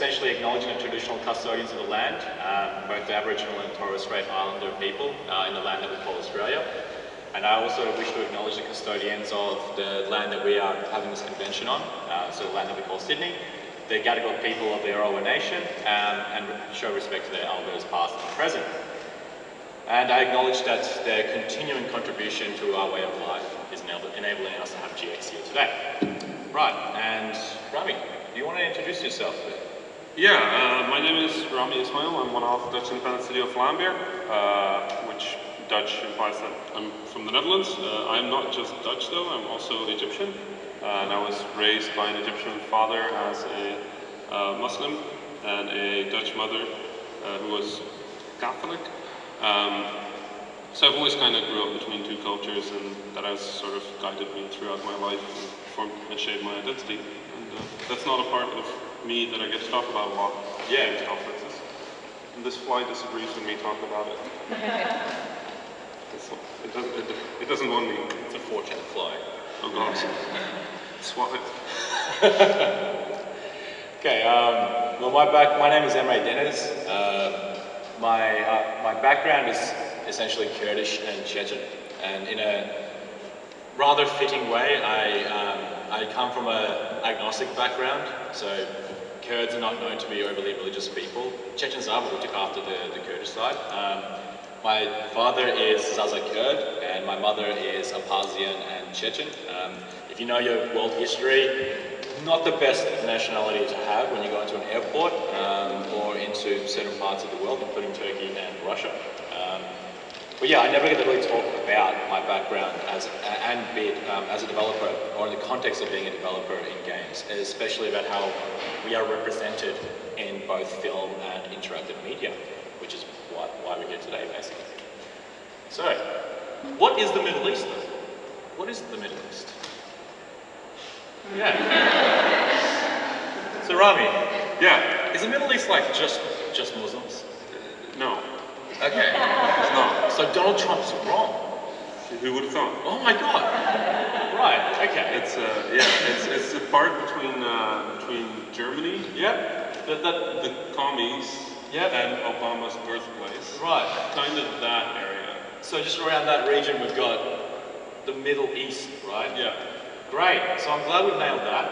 essentially acknowledging the traditional custodians of the land, both the Aboriginal and Torres Strait Islander people in the land that we call Australia. And I also wish to acknowledge the custodians of the land that we are having this convention on, so the land that we call Sydney, the Gadigal people of the Eora Nation, and show respect to their elders past and present. And I acknowledge that their continuing contribution to our way of life is enabling us to have GX here today. Right, and Rami, do you want to introduce yourself a bit? Yeah, my name is Rami Ismail. I'm one of the Dutch independent city of Lambeer, which Dutch implies that I'm from the Netherlands. I'm not just Dutch though, I'm also Egyptian. And I was raised by an Egyptian father as a Muslim and a Dutch mother who was Catholic. So I've always kind of grew up between two cultures, and that has sort of guided me throughout my life and formed and shaped my identity. And that's not a part of me that I get to talk about a lot in these conferences. And this fly disagrees with me talking about it. It doesn't want me. It's a fortunate fly. Oh God. Swat it. Okay, well my name is Emre Deniz. My background is essentially Kurdish and Chechen, and in a rather fitting way, I come from an agnostic background, so Kurds are not known to be overly religious people. Chechens are, but we took after the Kurdish side. My father is Zaza Kurd, and my mother is Abkhazian and Chechen. If you know your world history, not the best nationality to have when you go into an airport or into certain parts of the world, including Turkey and Russia. But yeah, I never get to really talk about my background as a developer, or in the context of being a developer in games, especially about how we are represented in both film and interactive media, which is why we're here today, basically. So, what is the Middle East, though? What is the Middle East? Yeah. So Rami, Yeah. is the Middle East like just Muslims? No. Okay. It's not. So Donald Trump's wrong. Who would have thought? Oh my God. Right. Okay. It's it's a part between Germany, the commies, and Obama's birthplace. Right. Kind of that area. So just around that region, we've got the Middle East, right? Yeah. Great. So I'm glad we've nailed that.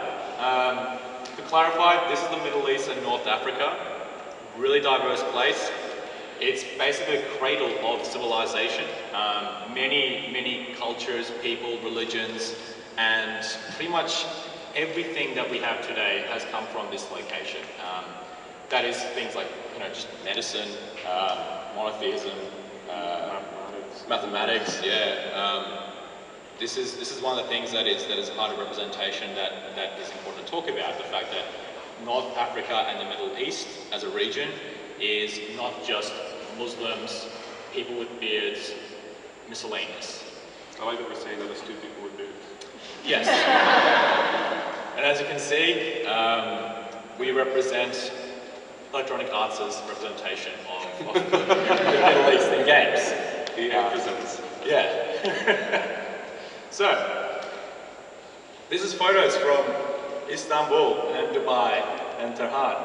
To clarify, this is the Middle East and North Africa. Really diverse place. It's basically a cradle of civilization. Many cultures, people, religions, and pretty much everything that we have today has come from this location. That is things like, just medicine, monotheism, mathematics. This is one of the things that is part of representation that is important to talk about. The fact that North Africa and the Middle East as a region is not just Muslims, people with beards, miscellaneous. I like that we're saying that there's two people with beards. Yes. And as you can see, we represent Electronic Arts' representation of the Middle East in games. He represents. Yeah. So, this is photos from Istanbul and Dubai and Tehran.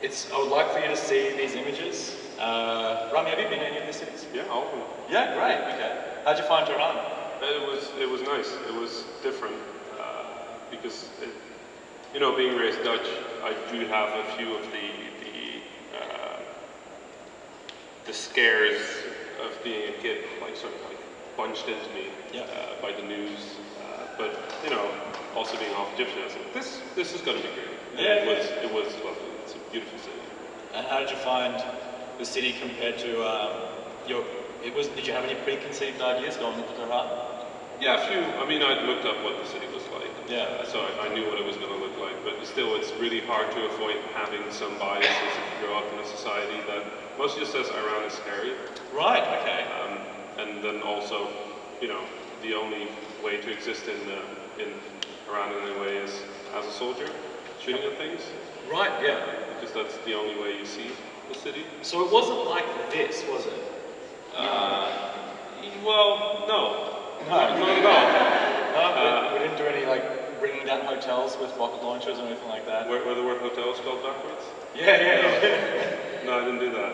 I would like for you to see these images. Rami, have you been to any of these cities? Yeah, all of them. Yeah, great. Okay. How'd you find Tehran? It was nice. It was different because being raised Dutch, I do have a few of the scares of being a kid, sort of punched into me by the news. But also being half Egyptian, I was like, this is going to be great. And it was lovely. It's a beautiful city. And how did you find the city compared to did you have any preconceived ideas going into Tehran? Yeah, a few. I mean, I'd looked up what the city was like. Yeah. So I knew what it was going to look like, but still, it's really hard to avoid having some biases if you grow up in a society that mostly just says Iran is scary. Right, okay. And then also, the only way to exist in Iran in any way is as a soldier, shooting at things. Right, yeah. Because that's the only way you see the city. So it wasn't like this, was it? Well, no. No, not at all. No, we didn't do any bringing down hotels with rocket launchers or anything like that? Where the word hotel spelled backwards? Yeah. No, I didn't do that.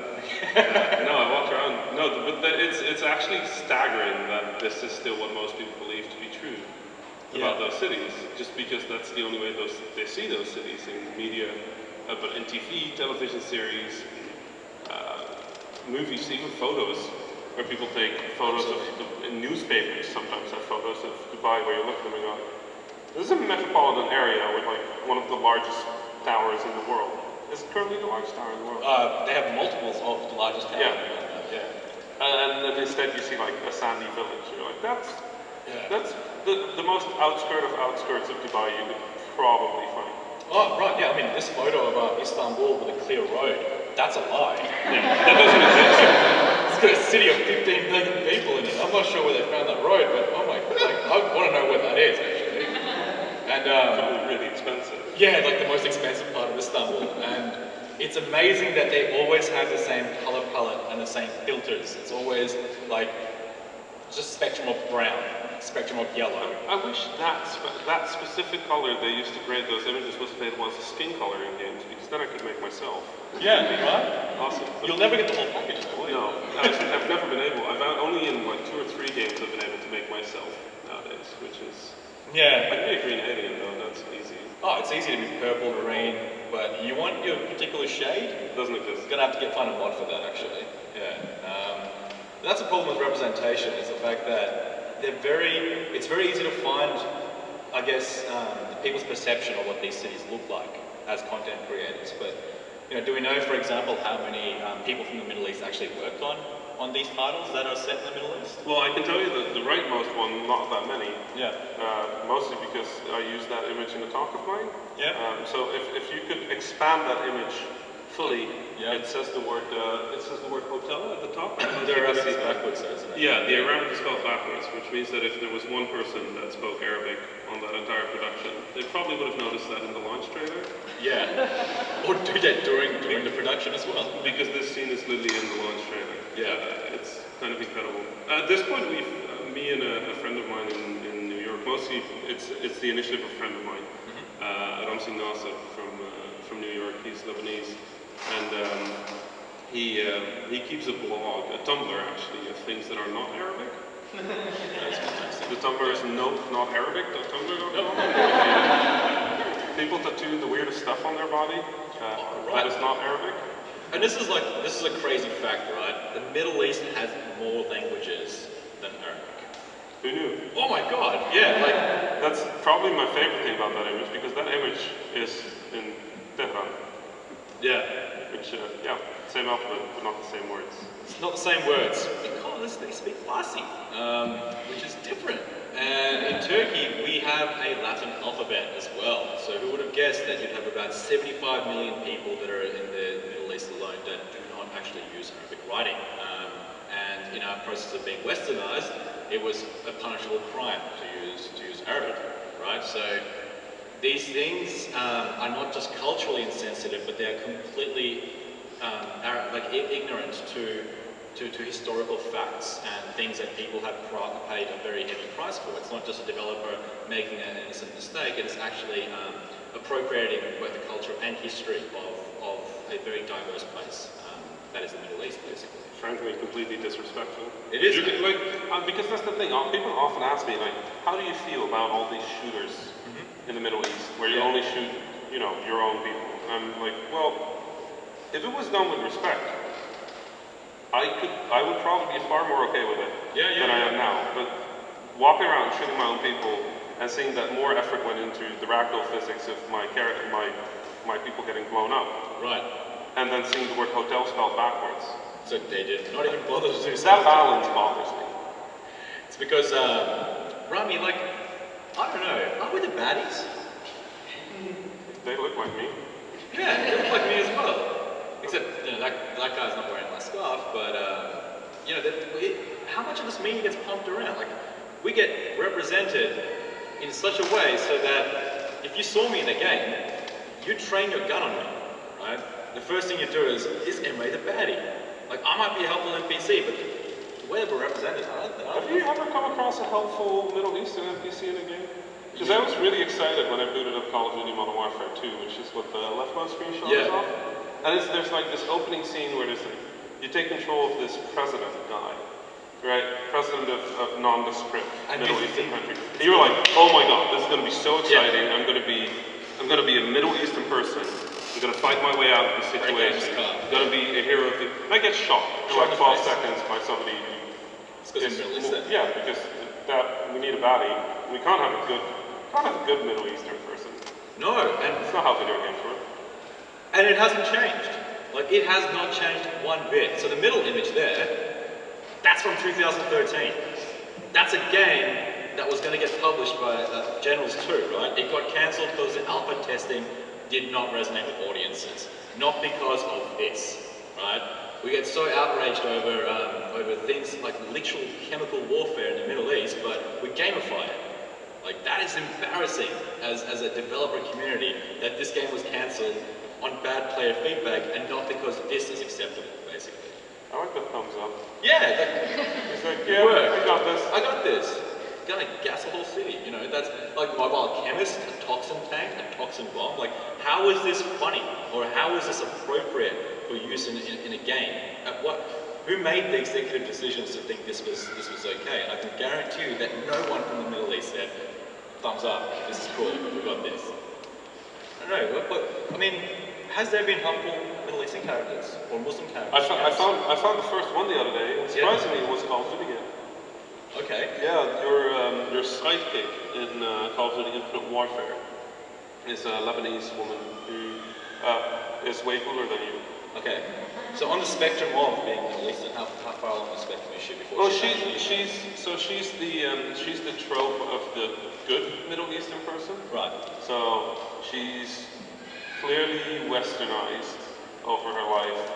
No, I walked around. No, but it's actually staggering that this is still what most people believe to be true about those cities, just because that's the only way they see those cities in media, but in TV, television series, movies, even photos, where people take photos in newspapers sometimes have photos of Dubai where you look at them and go, this is a metropolitan area with like one of the largest towers in the world. Is it currently the largest tower in the world? They have multiples of the largest tower. Yeah. And then instead you see like a sandy village. You're like, that's the most outskirts of Dubai you could probably find. Oh, right, yeah, I mean, this photo of Istanbul with a clear road, that's a lie. Yeah, that doesn't exist. It's got a city of 15 million people in it. I'm not sure where they found that road, but oh my god, like, I want to know where that is, actually. And, probably really expensive. Yeah, like the most expensive part of Istanbul. And it's amazing that they always have the same color palette and the same filters. It's always like, just spectrum of brown, spectrum of yellow. I wish that specific color they used to grade those images was available as a skin color in games, because then I could make myself. Yeah, right? Awesome. You'll never get the whole package, will you? No, I've never been able. Only in like 2 or 3 games I've been able to make myself nowadays, which is... Yeah. I can be a green alien though, that's easy. Oh, it's easy to be purple, green, but you want your particular shade? It doesn't exist. You're gonna have to find a mod for that, actually. Yeah. That's a problem with representation, is the fact that it's very easy to find, I guess, people's perception of what these cities look like as content creators. But, do we know, for example, how many people from the Middle East actually worked on these titles that are set in the Middle East? Well, I can tell you that the rightmost one, not that many. Yeah. Mostly because I used that image in a talk of mine. Yeah. So if you could expand that image fully, it says the word hotel at the top. The Arabic is backwards, isn't it? Yeah, the Arabic is spelled backwards, which means that if there was one person that spoke Arabic on that entire production, they probably would have noticed that in the launch trailer. Yeah. Or do that during the production as well. Because this scene is literally in the launch trailer. Yeah. It's kind of incredible. At this point, me and a friend of mine in New York, mostly it's the initiative of a friend of mine, Rami from New York. He's Lebanese, and he keeps a blog, a Tumblr actually, of things that are not Arabic. The Tumblr is not Arabic.tumblr.com. People tattoo the weirdest stuff on their body that is not Arabic. And this is a crazy fact, right? The Middle East has more languages than Arabic. Who knew? Oh my god, yeah, like... That's probably my favorite thing about that image, because that image is in Tehran. Yeah. Which, same alphabet, but not the same words. It's not the same words, because they speak Farsi, which is different. And in Turkey, we have a Latin alphabet as well. So who would have guessed that you'd have about 75 million people that are in the Middle East alone that do not actually use Arabic writing. And in our process of being westernized, it was a punishable crime to use Arabic, right? So these things are not just culturally insensitive, but they're completely ignorant to historical facts and things that people have paid a very heavy price for. It's not just a developer making an innocent mistake, it is actually appropriating both the culture and history of a very diverse place that is the Middle East, basically. Frankly, completely disrespectful. It is. Because that's the thing, people often ask me, how do you feel about all these shooters in the Middle East, where you only shoot, your own people? I'm like, well, if it was done with respect, I would probably be far more okay with it than I am now. But walking around shooting my own people and seeing that more effort went into the ragdoll physics of my people getting blown up. Right. And then seeing the word hotel spelled backwards. So they did not even bother to do that balance bothers me. It's because, Rami, I don't know, are we the baddies? They look like me. Yeah, they look like me as well. Except, that guy's not wearing my scarf, but, how much of this media gets pumped around? We get represented in such a way so that if you saw me in a game, you'd train your gun on me, right? The first thing you do is Emre the baddie? I might be a helpful NPC, but the way we're represented, I don't Have you ever come across a helpful Middle Eastern NPC in a game? Because I was really excited when I booted up Call of Duty Modern Warfare 2, which is what the leftmost screenshot is of. And there's like this opening scene where there's like, you take control of this president guy, right? President of nondescript Middle Eastern country. And you were like, oh my god, this is going to be so exciting. I'm going to be a Middle Eastern person. I'm going to fight my way out of the situation. I'm going to be a hero of the... And I get shot for like 12 seconds by somebody who... Yeah, because we need a baddie. We can't have a good Middle Eastern person. No, and it's not how video games work. And it hasn't changed. Like, it has not changed one bit. So the middle image there, that's from 2013. That's a game that was going to get published by Generals 2, right? It got cancelled because the alpha testing did not resonate with audiences. Not because of this, right? We get so outraged over things like literal chemical warfare in the Middle East, but we gamify it. Like, that is embarrassing as a developer community that this game was cancelled on bad player feedback and not because this is acceptable, basically. I like the thumbs up. Yeah, it's like, yeah, I got this. I got this. Gonna gas a whole city, you know, that's like Mobile Chemist, a toxin tank, a toxin bomb. Like, how is this funny? Or how is this appropriate for use in a game? Who made the executive decisions to think this was okay? And I can guarantee you that no one from the Middle East said, thumbs up, this is cool, we got this. I don't know, but I mean, has there been harmful Middle Eastern characters or Muslim characters? I found the first one the other day. Surprisingly, it was Call of Duty again. Okay. Yeah, your sidekick in Call of Duty Infinite Warfare is a Lebanese woman who is way cooler than you. Okay. So on the spectrum of being Middle Eastern, how far along the spectrum is she before? Well, she's the trope of the good Middle Eastern person. Right. So she's clearly westernized over her life,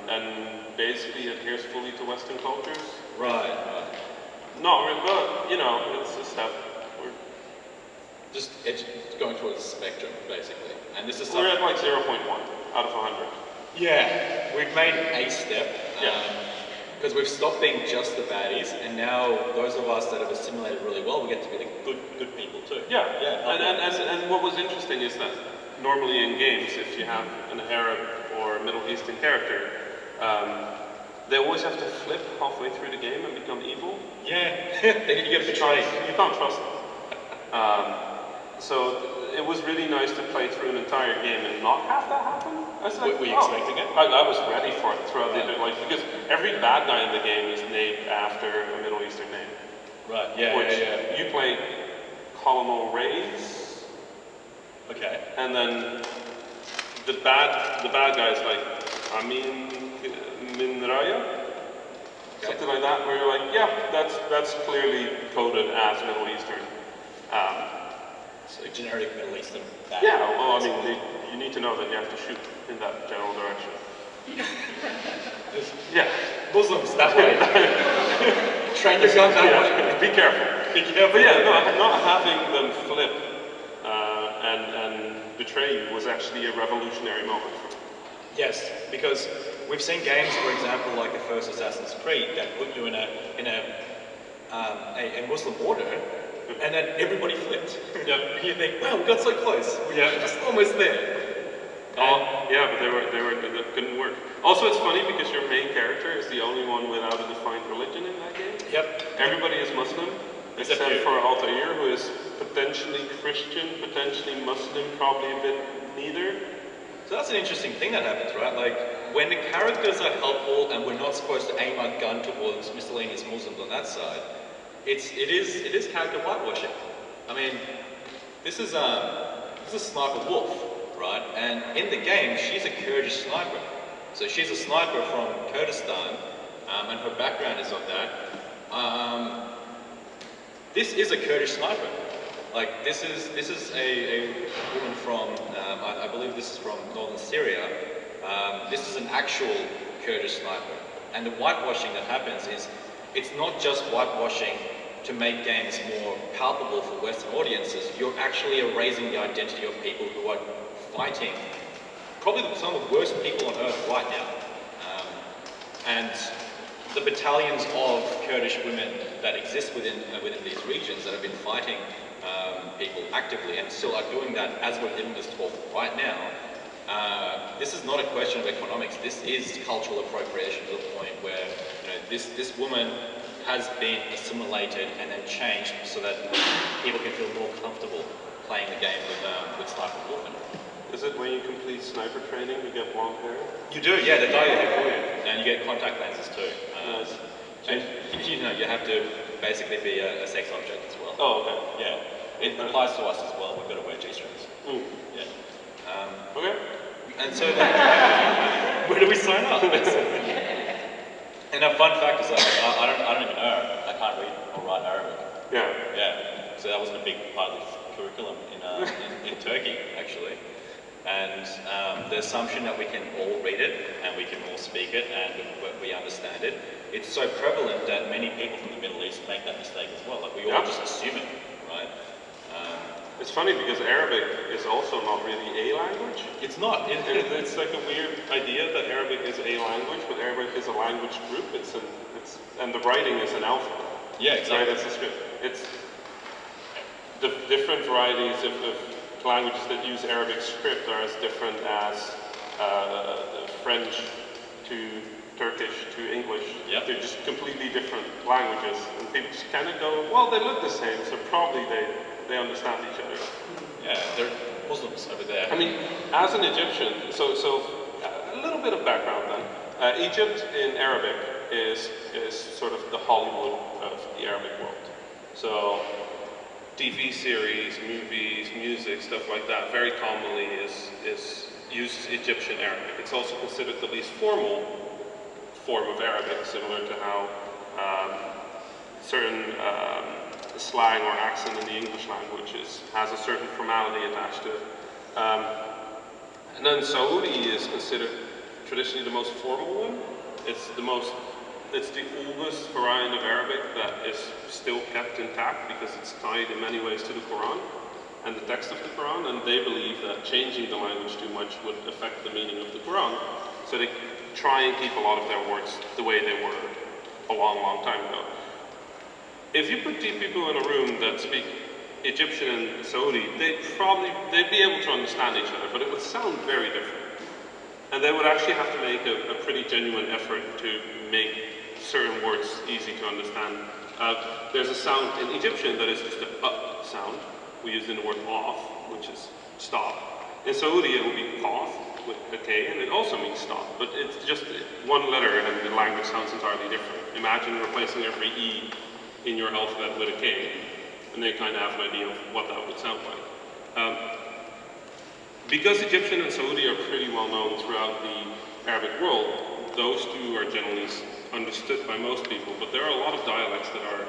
and basically adheres fully to Western cultures. Right. Not really, but you know, it's a step. We're just going towards the spectrum, basically. And this is we're at like 0.1 out of 100. Yeah, we've made a step. Because we've stopped being just the baddies, and now those of us that have assimilated really well, we get to be the good people too. Yeah. And what was interesting is that normally in games, if you have an Arab or Middle Eastern character, they always have to flip halfway through the game and become evil. Yeah, you get betrayed. You can't trust them. So it was really nice to play through an entire game and not have that happen. I was like, were you expecting it? I was ready for it throughout the like because every bad guy in the game is named after a Middle Eastern name. Right. Yeah. You play Colonel Reyes. Okay. And then the bad guys like Amin Minraya. Something like that, where you're like, yeah, that's clearly coded as Middle Eastern. So generic Middle Eastern. Yeah, well, I mean, you need to know that you have to shoot in that general direction. Yeah. Muslims, that way. Train your gun that way. Be careful. Be careful. But yeah, not having them flip and betray you was actually a revolutionary moment for me. Yes, because we've seen games, for example, like the first Assassin's Creed, that put you in a Muslim order, and then everybody flipped. Yeah. You think, wow, we got so close. We're just almost there. Yeah, but that couldn't work. Also, it's funny because your main character is the only one without a defined religion in that game. Yep. Everybody is Muslim, except for Altair, who is potentially Christian, potentially Muslim, probably a bit neither. So that's an interesting thing that happens, right? Like, when the characters are helpful and we're not supposed to aim our gun towards miscellaneous Muslims on that side, it is character whitewashing. I mean, this is Sniper Wolf, right? And in the game, she's a Kurdish sniper. So she's a sniper from Kurdistan, and her background is of that. This is a Kurdish sniper. Like, this is a woman from, I believe this is from northern Syria. This is an actual Kurdish sniper. And the whitewashing that happens is, it's not just whitewashing to make games more palpable for Western audiences. You're actually erasing the identity of people who are fighting probably some of the worst people on earth right now. And the battalions of Kurdish women that exist within these regions that have been fighting people actively, and still are doing that as we're giving this talk right now. This is not a question of economics. This is cultural appropriation to the point where this woman has been assimilated and then changed so that people can feel more comfortable playing the game with Sniper Wolfen. Is it when you complete sniper training, you get blonde hair? You do, yeah, they dye your hair for you. And you get contact lenses too. Nice. And you have to basically be a sex object as well. Oh, okay. Yeah. It applies to us as well. We've got to wear G-strings. Yeah. Okay. And so where do we sign up? And a fun fact is I don't even know. I can't read or write Arabic. Yeah. Yeah. So that wasn't a big part of the curriculum in Turkey, actually. And the assumption that we can all read it and we can all speak it and we understand it, it's so prevalent that many people from the Middle East make that mistake as well. Like we all just assume it, right? It's funny because Arabic is also not really a language. It's not. It's like a weird idea that Arabic is a language, but Arabic is a language group. And the writing is an alphabet. Yeah, exactly. Right, it's a script. It's the different varieties of languages that use Arabic script are as different as French to Turkish to English. Yep. They're just completely different languages, and people just kind of go, well, they look the same, so probably they understand each other. Yeah, they're Muslims over there. I mean, as an Egyptian, so a little bit of background then. Egypt in Arabic is sort of the Hollywood of the Arabic world. So TV series, movies, music, stuff like that, very commonly uses Egyptian Arabic. It's also considered the least formal form of Arabic, similar to how certain slang or accent in the English language has a certain formality attached to it. And then Saudi is considered traditionally the most formal one. It's the oldest variant of Arabic that is still kept intact because it's tied in many ways to the Quran and the text of the Quran, and they believe that changing the language too much would affect the meaning of the Quran. So they try and keep a lot of their words the way they were a long, long time ago. If you put two people in a room that speak Egyptian and Saudi, they'd be able to understand each other, but it would sound very different. And they would actually have to make a pretty genuine effort to make certain words easy to understand. There's a sound in Egyptian that is just a sound. We use in the word off, which is stop. In Saudi, it will be qaf with a K, and it also means stop. But it's just one letter, and the language sounds entirely different. Imagine replacing every E in your alphabet with a K, and they kind of have an idea of what that would sound like. Because Egyptian and Saudi are pretty well known throughout the Arabic world, those two are generally understood by most people, but there are a lot of dialects that are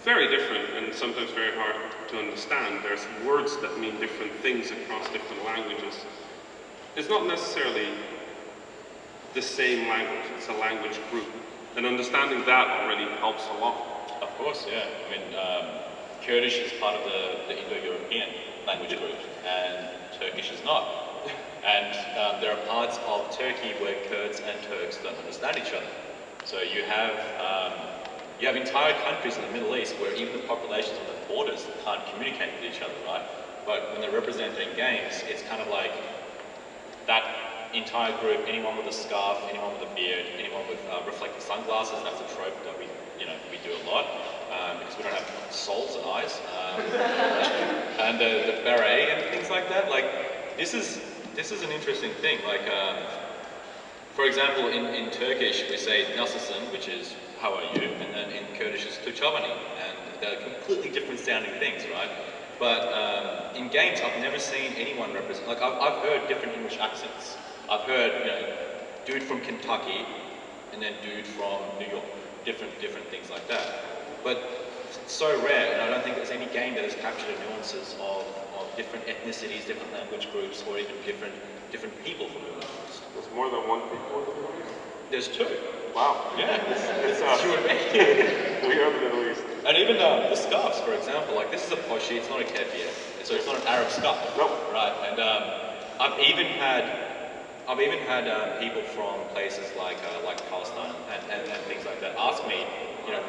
very different and sometimes very hard to understand. There's words that mean different things across different languages. It's not necessarily the same language, it's a language group. And understanding that already helps a lot. Of course, yeah. I mean, Kurdish is part of the Indo-European language group, and Turkish is not. And there are parts of Turkey where Kurds and Turks don't understand each other. So you have entire countries in the Middle East where even the populations on the borders can't communicate with each other, right? But when they're representing games, it's kind of like that entire group, anyone with a scarf, anyone with a beard, anyone with reflective sunglasses, that's a trope that we do a lot because we don't have souls and eyes. And the beret and things like that. Like this is an interesting thing. Like for example, in Turkish we say nasılsın, which is how are you, and then in Kurdish it's tuchabani, and they're completely different sounding things, right? But in games I've never seen anyone represent. Like I've heard different English accents. I've heard dude from Kentucky, and then dude from New York. Different things like that. But it's so rare, and I don't think there's any game that has captured the nuances of different ethnicities, different language groups, or even different people from the Middle East. There's more than one people in the Middle East? There's two. Wow. Yeah. It's you and me. We are the Middle East. And even the scarves, for example, like this is a poshi, it's not a keffiyeh, so it's not an Arab scarf. Nope. Right, and I've even had people from places like Palestine and things like that ask me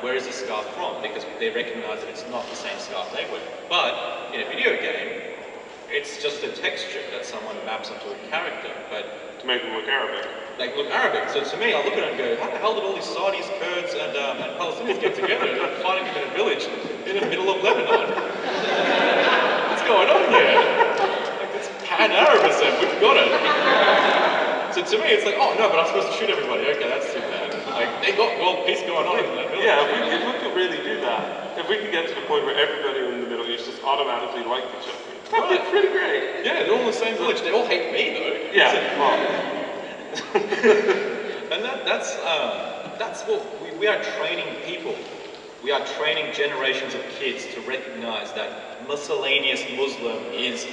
where is this scarf from? Because they recognize that it's not the same scarf they wear. But in a video game, it's just a texture that someone maps onto a character. But to make them look Arabic. Like look Arabic. So to me, I look at it and go, how the hell did all these Saudis, Kurds, and Palestinians get together and fighting in a village in the middle of Lebanon? What's going on here? Like it's Pan-Arabism. We've got it. So to me, it's like, oh no, but I'm supposed to shoot everybody. Okay, that's too bad. Like they got world peace going on in that village. Yeah, if we could really do that, if we could get to the point where everybody in the Middle East just automatically liked each other, that'd be pretty great. Yeah, they're all in the same village. They all hate me though. Yeah. And that's what we are training people. We are training generations of kids to recognize that miscellaneous Muslim is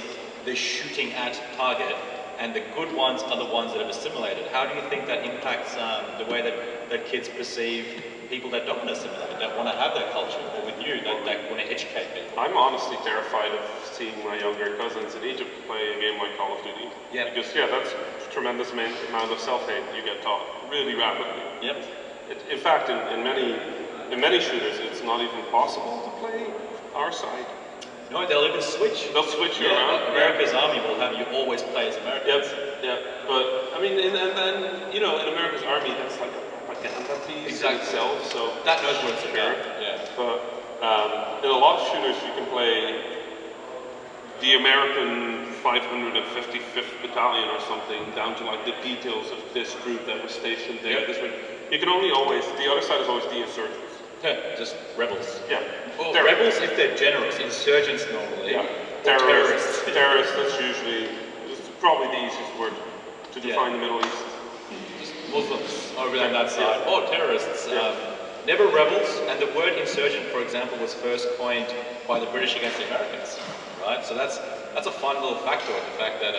the shooting at target, and the good ones are the ones that have assimilated. How do you think that impacts the way that kids perceive people that don't assimilate, that want to have that culture, or with you, that want to educate people? I'm honestly terrified of seeing my younger cousins in Egypt play a game like Call of Duty. Yeah. Because that's a tremendous amount of self-hate you get taught really rapidly. Yep. In fact, in many shooters, it's not even possible to play our side. No, they'll even switch. They'll switch you around. America's Army will have you always play as Americans. Yep. But I mean, and then in America's Army, that's like a propaganda piece itself. So that knows what it's about. Yeah. But in a lot of shooters, you can play the American 555th Battalion or something, down to like the details of this group that was stationed there. Yep. This way, you can only the other side is always the insurgents. Yeah, just rebels. Yeah. Well, rebels if they're generous, insurgents normally. Yeah. Terrorists. Terrorists, that's usually, probably the easiest word to define the Middle East. Just Muslims over on that side. Yeah. Or terrorists. Yeah. Never rebels, and the word insurgent, for example, was first coined by the British against the Americans. Right? So that's a fun little factoid, the fact that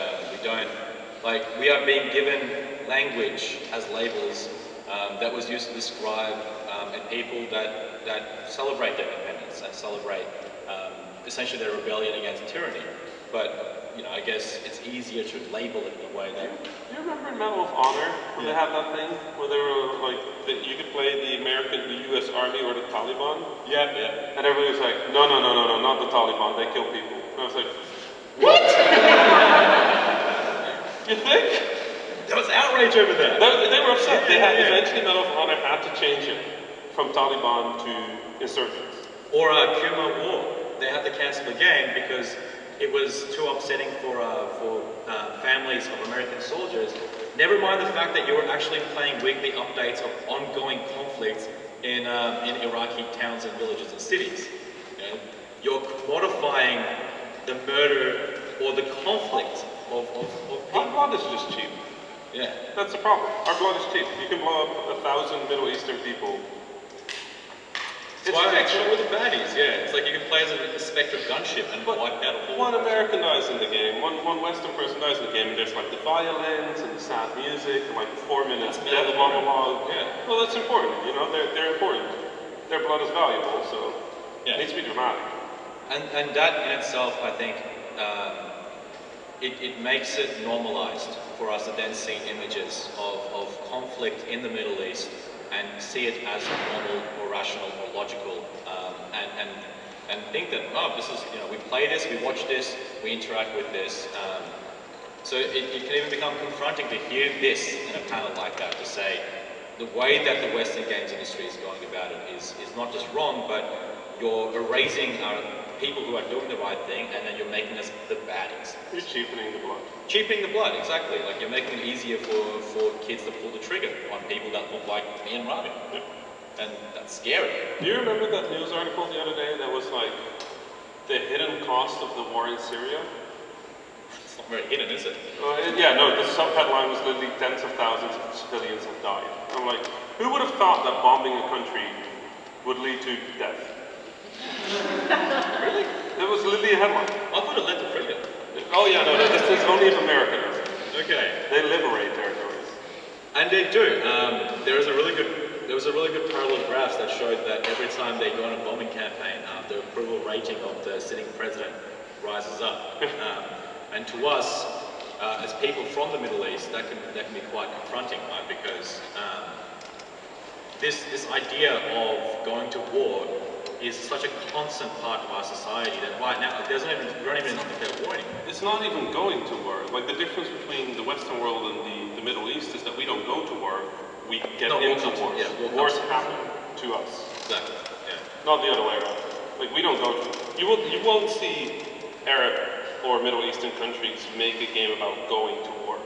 we are being given language as labels that was used to describe people that celebrate their independence and celebrate essentially their rebellion against tyranny. But I guess it's easier to label it in a way that. Do you remember in Medal of Honor when they had that thing where they were like you could play the U.S. Army or the Taliban? Yeah. And everybody was like, no, not the Taliban. They kill people. And I was like, what? You think? There was outrage over that. They were upset. Eventually Medal of Honor had to change it from Taliban to insurgents. Or Khmer War. They had to cancel the game because it was too upsetting for families of American soldiers. Never mind the fact that you were actually playing weekly updates of ongoing conflicts in Iraqi towns and villages and cities. You're commodifying the murder or the conflict of people. Our blood is just cheap. Yeah. That's the problem. Our blood is cheap. You can blow up 1,000 Middle Eastern people. That's why I actually with the baddies, yeah. It's like you can play as a Spectre gunship and wipe out a whole. One American dies in the game, one Western person dies in the game, and there's like the violins and the sad music and like the 4 minutes death monologue. Yeah. Well, that's important, they're important. Their blood is valuable, so it needs to be dramatic. And that in itself, I think, it makes it normalized for us to then see images of conflict in the Middle East and see it as normal or rational or logical, and think that, this is, we play this, we watch this, we interact with this. So it can even become confronting to hear this in a panel like that, to say the way that the Western games industry is going about it is not just wrong, but you're erasing our people who are doing the right thing, and then you're making us the baddies. You're cheapening the blood. Cheapening the blood, exactly. Like you're making it easier for kids to pull the trigger on people that look like me and Rami. Yeah. And that's scary. Do you remember that news article the other day that was like the hidden cost of the war in Syria? It's not very hidden, is it? The sub-headline was literally tens of thousands of civilians have died. I'm like, who would have thought that bombing a country would lead to death? Really? It was literally a headline. I thought it led to freedom. Oh yeah, no, this is only if America does it. Okay. They liberate territories. And they do. There was a really good parallel graph that showed that every time they go on a bombing campaign, the approval rating of the sitting president rises up. And to us, as people from the Middle East, that can be quite confronting, right? Because this idea of going to war is such a constant part of our society that right now we don't even declare war anymore. It's not even going to war. Like, the difference between the Western world and the Middle East is that we don't go to war, we get into wars. Yeah, wars happen to us. Exactly, yeah. Not the other way around. Like, we don't go to... You won't see Arab or Middle Eastern countries make a game about going to war.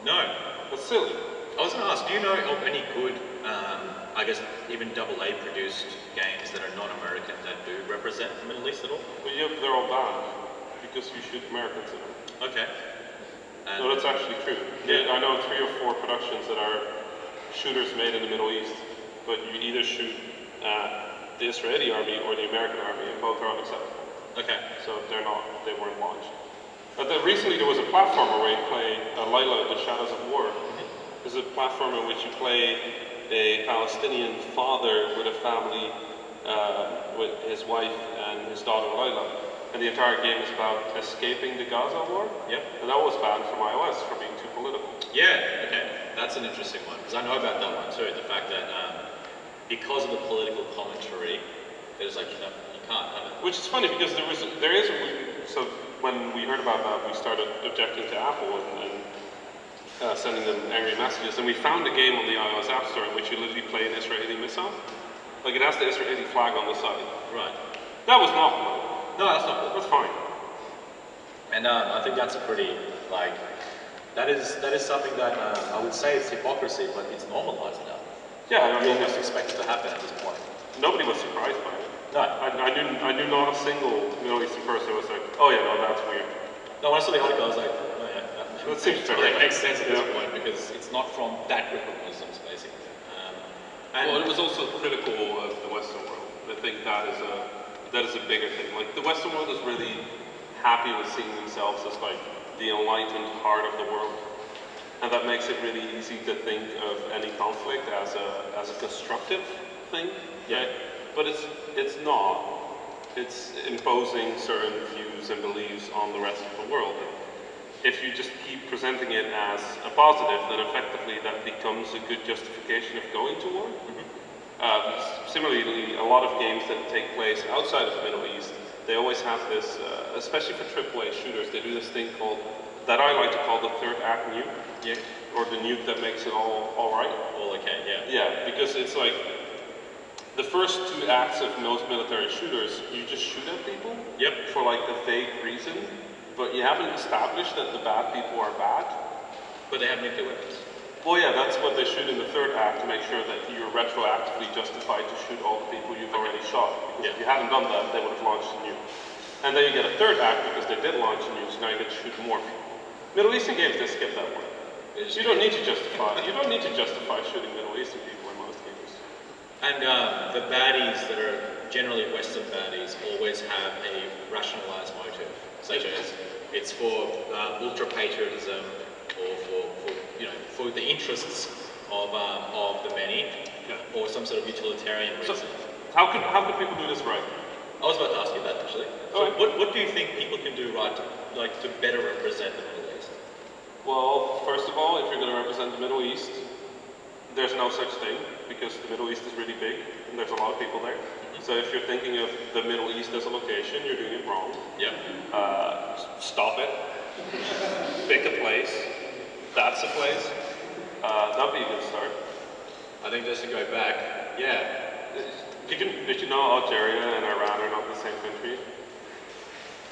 No. That's silly. I was going to ask, do you know of any good, I guess, even AA produced games that are non-American that do represent the Middle East at all? Well, yeah, they're all banned because you shoot Americans in them. Okay. And No, that's actually true. Yeah. I know 3 or 4 productions that are shooters made in the Middle East, but you either shoot the Israeli army or the American army, and both are unacceptable. okay. So they weren't launched. But recently there was a platformer where you play Layla, The Shadows of War. It's a platform in which you play a Palestinian father with a family, with his wife and his daughter Layla. And the entire game is about escaping the Gaza war. Yep. And that was banned from iOS for being too political. Yeah, okay. That's an interesting one, because I know about that one too, the fact that because of the political commentary, there's like, you can't have it. Which is funny because so when we heard about that, we started objecting to Apple and sending them angry messages, and we found a game on the iOS App Store in which you literally play an Israeli missile. Like, it has the Israeli flag on the side. Right. That was not political. No, that's not good. That's fine. And I think that's a pretty, like, that is something that I would say it's hypocrisy, but it's normalized now. Yeah, I You mean, almost expect it to happen at this point. nobody was surprised by it. No. I knew not a single Middle Eastern person who was like, oh yeah, no, that's weird. No, when I saw the article, I was like, oh yeah, That seems fair. yeah, it makes sense at this Yeah. point, because it's not from that group of Muslims, basically. Well, it was also critical of the Western world. I think that is a bigger thing. Like, the Western world is really happy with seeing themselves as like the enlightened heart of the world, and that makes it really easy to think of any conflict as a constructive thing. Yeah. But it's not. It's imposing certain views and beliefs on the rest of the world. If you just keep presenting it as a positive, then effectively that becomes a good justification of going to war. Similarly, a lot of games that take place outside of the Middle East, they always have this, especially for AAA shooters, they do this thing called, that I like to call the third act nuke. Yeah. Or the nuke that makes it all right. All okay, yeah. Yeah, because it's like, the first 2 acts of most military shooters, you just shoot at people. Yep. For like the vague reason, but you haven't established that the bad people are bad. But they have nuclear weapons. Well, yeah, that's what they shoot in the third act to make sure that you're retroactively justified to shoot all the people you've already shot. Because if you hadn't done that, they would have launched a nuke. And then you get a third act because they did launch a nuke, so now you get to shoot more people. Middle Eastern games, they skip that one. You don't need to justify. You don't need to justify shooting Middle Eastern people in most games. And the baddies that are generally Western baddies always have a rationalized motive, such as it's for ultra-patriotism or for the interests of the many, or some sort of utilitarian reason. So, how could people do this right? I was about to ask you that actually. So what do you think people can do right to better represent the Middle East? Well, first of all, if you're going to represent the Middle East, there's no such thing, because the Middle East is really big, and there's a lot of people there. So if you're thinking of the Middle East as a location, you're doing it wrong. Yeah. Stop it. Pick a place. That's a place. That'd be a good start. I think just to go back, yeah. Did you know Algeria and Iran are not the same country?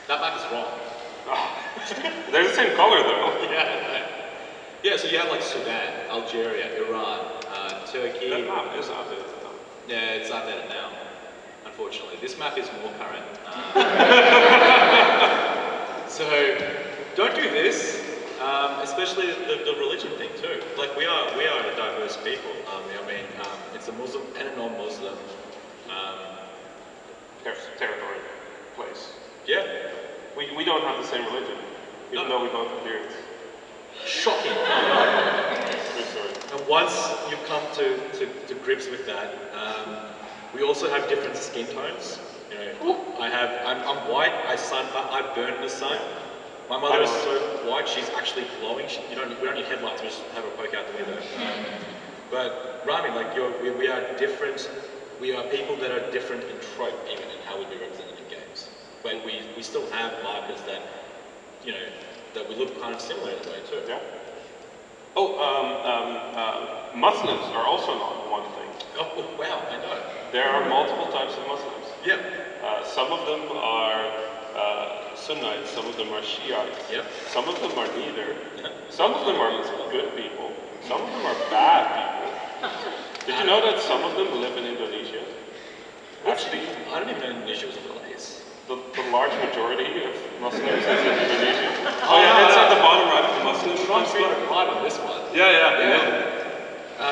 That map is wrong. They're the same color though. Yeah. Yeah, so you have like Sudan, Algeria, Iran, Turkey. That map is outdated though. Yeah, it's outdated now, unfortunately. This map is more current. So, don't do this, especially the religion thing too. Like, we are a diverse people. It's a Muslim and a non-Muslim. Territory, place. Yeah. We don't have the same religion, even though we both have beards. Shocking. True story. And once you've come to grips with that, we also have different skin tones. You know, I'm white. I burn in the sun. My mother is so white. She's actually glowing. We don't need headlights. We just have her poke out the window. But Rami, like we are different. We are people that are different in trope, even in how we'd be represented in games. When we still have markers that, you know, that we look kind of similar in a way too. Yeah. Oh, Muslims are also not one thing. Oh wow, I know. There are multiple types of Muslims. Yeah. Some of them are Sunnites, some of them are Shiites, Yep. some of them are neither. Yeah. Some of them are good people, some of them are bad people. Did you know that some of them live in Indonesia? Actually, I don't even know Indonesia was a place. the large majority of Muslims is in Indonesia. Oh yeah, it's at the bottom right of the Muslim Trump's been right on this one. Yeah.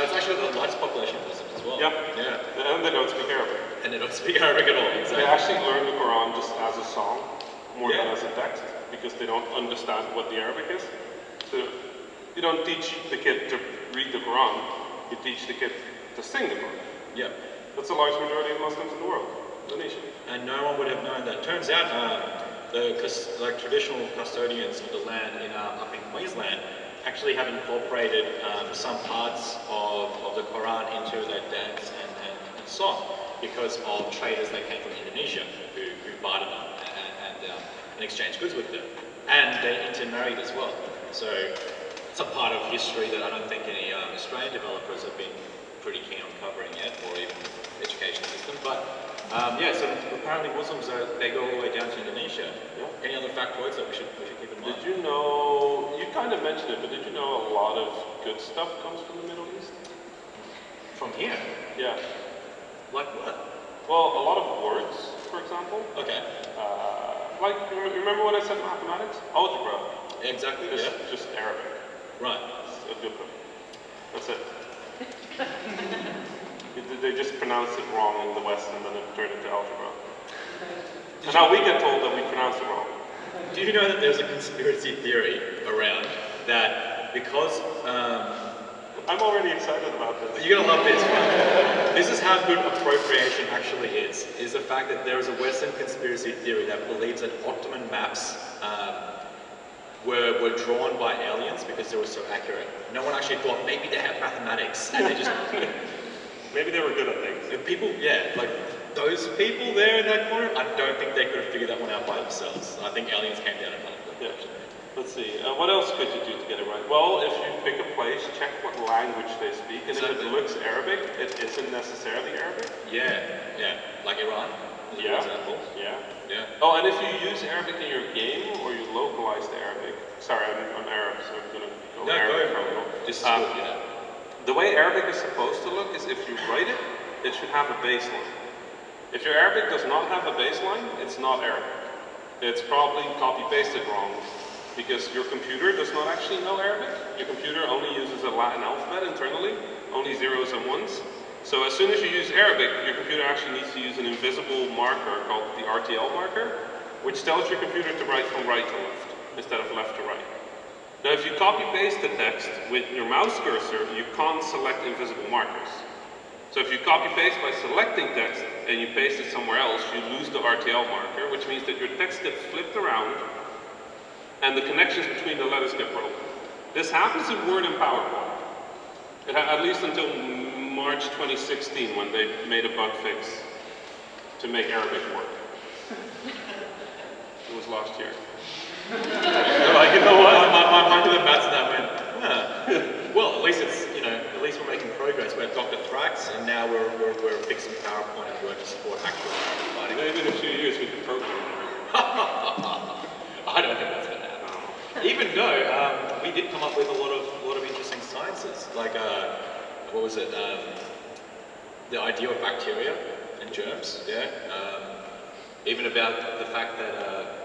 It's actually the largest population of Muslims as well. Yeah. Yeah. And they don't speak Arabic. And they don't speak Arabic at all. Exactly. They actually learn the Quran just as a song, more than Yeah. as a text, because they don't understand what the Arabic is. So you don't teach the kid to read the Quran, you teach the kid to sing the Quran. Yeah. That's the large majority of Muslims in the world, Indonesia. And no one would have known that. Turns out the traditional custodians of the land up in Queensland actually have incorporated some parts of the Quran into their dance and song because of traders that came from Indonesia who bartered them and exchanged goods with them. And they intermarried as well. So it's a part of history that I don't think any Australian developers have been pretty keen on covering yet, or even education system. But yeah, so apparently Muslims they go all the way down to Indonesia. Yeah. Any other factoids that we should keep in mind? Did you know, you kind of mentioned it, but did you know a lot of good stuff comes from the Middle East? From here? Yeah. Like what? Well, a lot of words, for example. Okay. Like, remember when I said mathematics? Algebra. Exactly. It's Yeah. just Arabic. Right. It's a good one. That's it. They just pronounce it wrong in the West and then it turned into algebra. And now we get told that we pronounce it wrong. Do you know that there's a conspiracy theory around that because I'm already excited about this. you're gonna love this one. This is how good appropriation actually is the fact that there is a Western conspiracy theory that believes that Ottoman maps were drawn by aliens because they were so accurate. No one actually thought maybe they have mathematics and they just Maybe they were good at things. people, yeah, like those people there in that corner, I don't think they could have figured that one out by themselves. I think aliens came down and helped them. Yeah. Let's see. What else could you do to get it right? Well, if you pick a place, check what language they speak, and Exactly. if it looks Arabic, it isn't necessarily Arabic. Yeah, like Iran, as an example. Yeah. Yeah. Oh, and if you use Arabic in your game, or you localize the Arabic. Sorry, I'm Arab, so I'm gonna go No, Arabic go for a little. This is good, yeah. The way Arabic is supposed to look is if you write it, it should have a baseline. If your Arabic does not have a baseline, it's not Arabic. It's probably copy-pasted wrong because your computer does not actually know Arabic. Your computer only uses a Latin alphabet internally, only zeros and ones. So as soon as you use Arabic, your computer actually needs to use an invisible marker called the RTL marker, which tells your computer to write from right to left instead of left to right. Now, if you copy-paste the text with your mouse cursor, you can't select invisible markers. So if you copy-paste by selecting text and you paste it somewhere else, you lose the RTL marker, which means that your text gets flipped around and the connections between the letters get broken. This happens in Word and PowerPoint. At least until March 2016 when they made a bug fix to make Arabic work. It was last year. Like, you know what? My mind to the bats and that went, well, at least it's, you know, at least we're making progress. We have Dr. Thrax, and now we're fixing PowerPoint and Word to support actual writing. Maybe in a few years we could program. I don't think that's going to happen. Even though we did come up with a lot of interesting sciences, like what was it? The idea of bacteria and germs. Yeah. Even about the fact that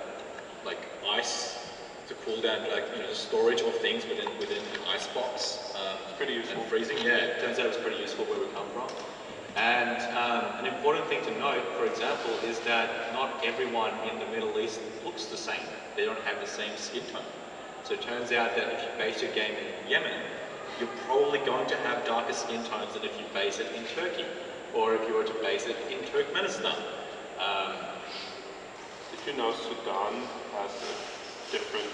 like ice to cool down, like, you know, the storage of things within an ice box. It's pretty useful. And freezing, yeah, it turns out it's pretty useful where we come from. And an important thing to note, for example, is that not everyone in the Middle East looks the same. They don't have the same skin tone. So it turns out that if you base your game in Yemen, you're probably going to have darker skin tones than if you base it in Turkey, or if you were to base it in Turkmenistan. Did you know Sudan has a different,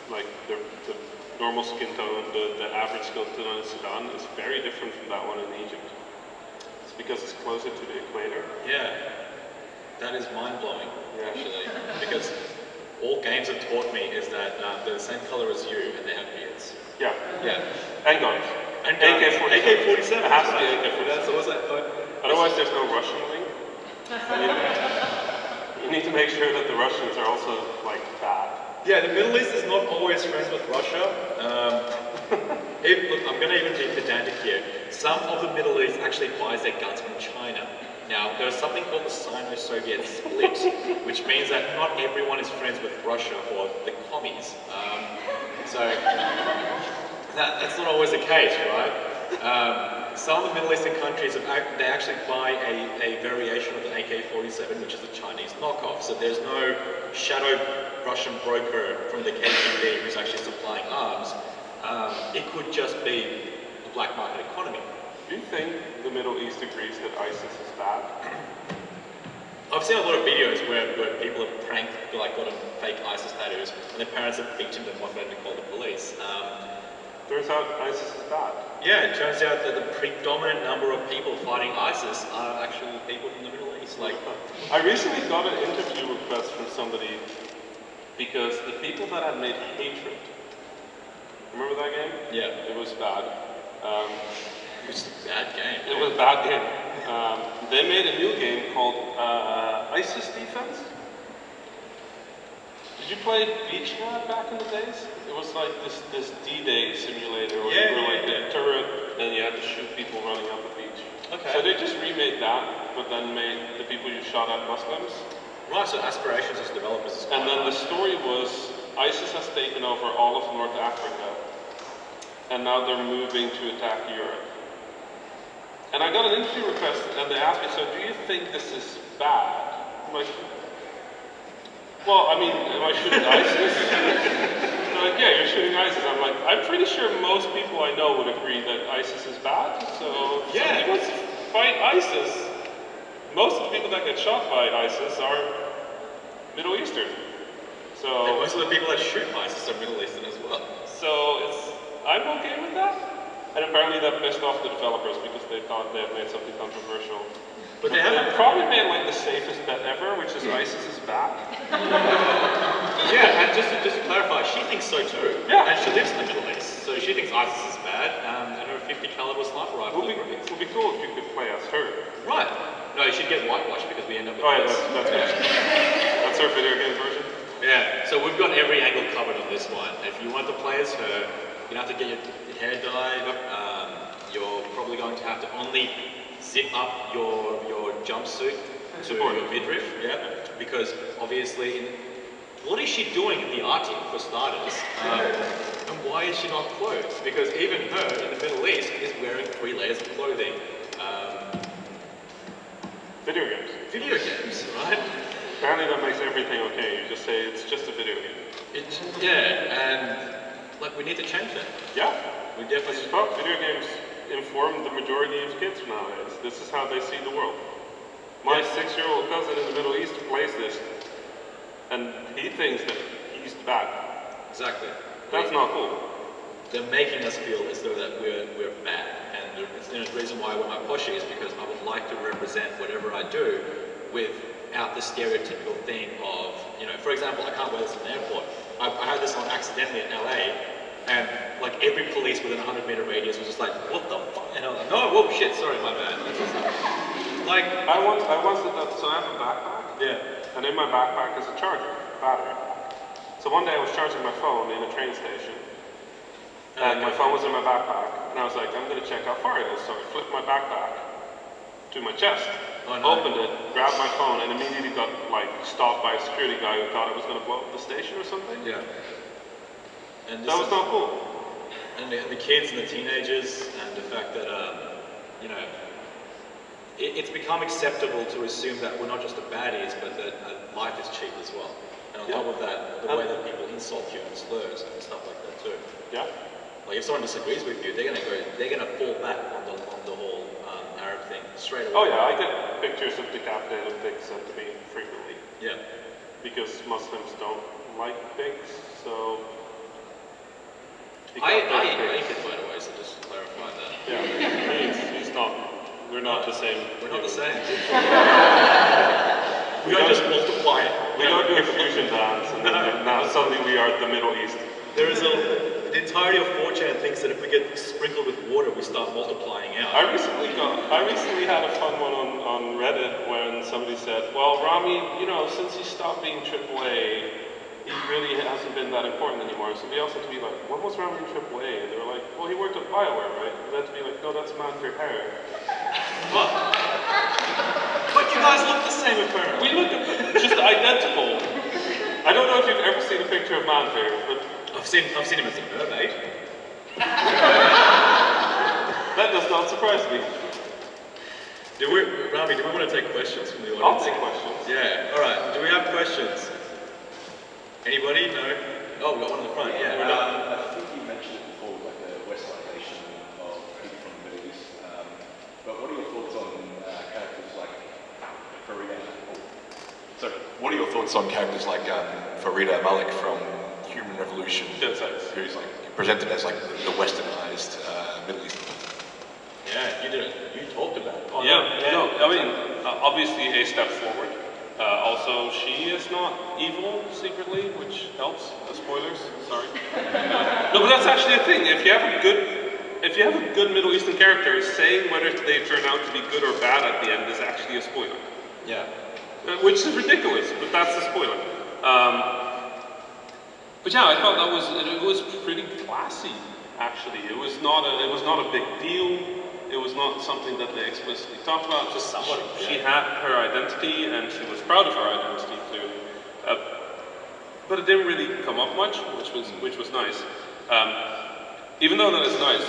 like the normal skin tone, the average skin tone in Sudan is very different from that one in Egypt. It's because it's closer to the equator. Yeah, that is mind-blowing, actually, because all games have taught me is that they're the same color as you and they have beards. Yeah. Yeah. And guns. And AK-47. AK-47. It has to be AK-47. That's always that. Otherwise, there's no Russian link. You need to make sure that the Russians are also, like, bad. Yeah, the Middle East is not always friends with Russia. Look, I'm going to even be pedantic here. Some of the Middle East actually buys their guns from China. Now, there's something called the Sino-Soviet split, which means that not everyone is friends with Russia or the commies. So that's not always the case, right? Some of the Middle Eastern countries, they actually buy a variation of the AK-47, which is a Chinese knockoff. So there's no shadow Russian broker from the KGB who's actually supplying arms. It could just be a black market economy. Do you think the Middle East agrees that ISIS is bad? I've seen a lot of videos where people have pranked, like gotten fake ISIS tattoos, and their parents have beaten them off and called the police. Turns out ISIS is bad. Yeah, it turns out that the predominant number of people fighting ISIS are actually people from the Middle East. Like, I recently got an interview request from somebody because the people that had made Hatred, remember that game? yeah, It was bad. it was a bad game. It was a bad game. They made a new game called ISIS Defense. Did you play Beachhead back in the days? It was like this D-Day simulator where you were like a turret and you had to shoot people running up the beach. Okay. So they just remade that, but then made the people you shot at Muslims. Right, so aspirations as developers is quite And then high. the story was ISIS has taken over all of North Africa and now they're moving to attack Europe. And I got an interview request and they asked me, so do you think this is bad? I'm like, well, I mean, am I shooting ISIS? They're like, yeah, you're shooting ISIS. I'm like, I'm pretty sure most people I know would agree that ISIS is bad. So if somebody wants to fight ISIS, most of the people that get shot by ISIS are Middle Eastern. So And most of the people that shoot ISIS are Middle Eastern as well. So I'm okay with that. And apparently that pissed off the developers because they thought they had made something controversial. But they haven't probably made like the safest bet ever, which is ISIS is bad. Yeah, and just to clarify, she thinks so too. Yeah. And she lives in the Middle East, so she thinks ISIS is bad, and her 50 caliber sniper rifle It would be cool if you could play as her. Right. No, she'd get whitewashed because we end up with Oh yeah, this. that's good. That's her video game version. Yeah, so we've got every angle covered on this one. If you want to play as her, you have to get your hair dyed. You're probably going to have to only zip up your jumpsuit to your midriff, yeah, because obviously, what is she doing in the Arctic for starters? And why is she not clothed? Because even her in the Middle East is wearing 3 layers of clothing. Video games. Video games, right? Apparently that makes everything okay. You just say it's just a video game. And like we need to change that. Yeah. We definitely. Fuck, video games inform the majority of kids nowadays. This is how they see the world. My 6-year-old cousin in the Middle East plays this, and he thinks that he's bad. Exactly. That's not cool. They're making us feel as though that we're bad, and the reason why I wear my poshi is because I would like to represent whatever I do without the stereotypical thing of, you know, for example, I can't wear this in the airport. I had this on accidentally in LA, and like every police within a 100-meter radius was just like, what the fuck? And I was like, no, whoa, shit, sorry, my bad. Like, I once did that, so I have a backpack. yeah. And in my backpack is a charger, battery. So one day I was charging my phone in a train station. And my phone was in my backpack. And I was like, I'm going to check how far it is. So I flipped my backpack to my chest, opened it, grabbed my phone, and immediately got like stopped by a security guy who thought it was going to blow up the station or something. Yeah. And that was not cool. And the kids and the teenagers, and the fact that, you know, it's become acceptable to assume that we're not just the baddies, but that life is cheap as well. And on top of that, the way that people insult you and slurs and stuff like that too. Yeah. Like if someone disagrees with you, they're gonna fall back on the whole Arab thing straight away. Oh yeah, I get pictures of decapitated pigs sent to me frequently. Yeah. Because Muslims don't like pigs, so I eat bacon, by the way, so just clarify that. Yeah, he's not. We're not the same. We're not the same. We don't just multiply it. We don't do a fusion dance, and then now suddenly we are the Middle East. There is the entirety of 4chan thinks that if we get sprinkled with water, we start multiplying out. I recently had a fun one on Reddit when somebody said, well, Rami, you know, since he stopped being AAA, he really hasn't been that important anymore. So we also had to be like, when was Rami in AAA? And they were like, well, he worked at BioWare, right? And we had to be like, no, that's Man for Hair. But you guys look the same apparently. We look just identical. I don't know if you've ever seen a picture of Manfair, but I've seen him as a mermaid. that does not surprise me. Rami, do we want to take questions from the audience? I'll take questions. Yeah, alright. Do we have questions? Anybody? No? Oh, we got one in the front, yeah. I think you mentioned it before, like the westernization of people from the Middle East. But what are your thoughts on characters like Farida? What are your thoughts on characters like Farida Malik from Human Revolution, who's like presented as like the westernized Middle Eastern? Yeah, you did it. You talked about it. Oh, yeah. No, I mean, obviously a step forward. Also, she is not evil secretly, which helps. Spoilers, sorry. No, but that's actually a thing. If you have a good Middle Eastern character, saying whether they turn out to be good or bad at the end is actually a spoiler. Yeah. Which is ridiculous, but that's a spoiler. But yeah, I thought it was pretty classy. Actually, it was not a big deal. It was not something that they explicitly talked about. Just somebody. She had her identity, and she was proud of her identity clearly. But it didn't really come up much, which was nice. Even though that is nice,